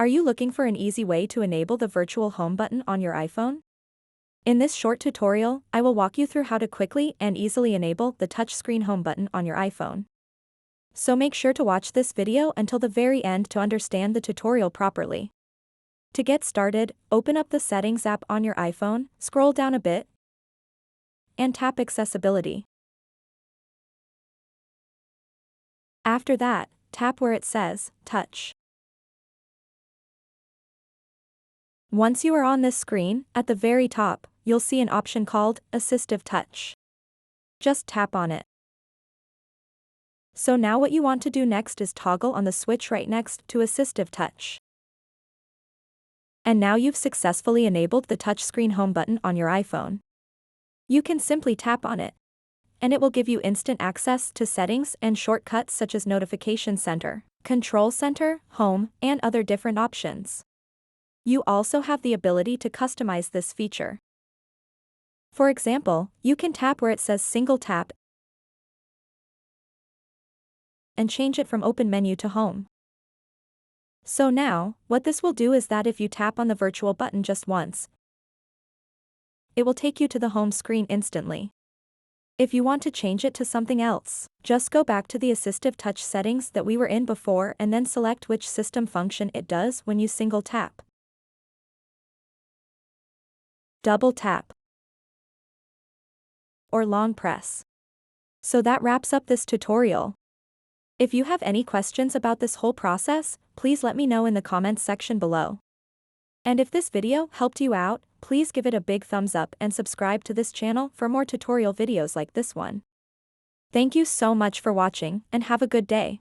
Are you looking for an easy way to enable the virtual home button on your iPhone? In this short tutorial, I will walk you through how to quickly and easily enable the touchscreen home button on your iPhone. So make sure to watch this video until the very end to understand the tutorial properly. To get started, open up the Settings app on your iPhone, scroll down a bit, and tap Accessibility. After that, tap where it says Touch. Once you are on this screen, at the very top, you'll see an option called Assistive Touch. Just tap on it. So now what you want to do next is toggle on the switch right next to Assistive Touch. And now you've successfully enabled the touchscreen home button on your iPhone. You can simply tap on it, and it will give you instant access to settings and shortcuts such as Notification Center, Control Center, Home, and other different options. You also have the ability to customize this feature. For example, you can tap where it says Single Tap and change it from Open Menu to Home. So now, what this will do is that if you tap on the virtual button just once, it will take you to the home screen instantly. If you want to change it to something else, just go back to the Assistive Touch settings that we were in before and then select which system function it does when you single tap, double tap, or long press. So that wraps up this tutorial. If you have any questions about this whole process, please let me know in the comments section below. And if this video helped you out, please give it a big thumbs up and subscribe to this channel for more tutorial videos like this one. Thank you so much for watching and have a good day.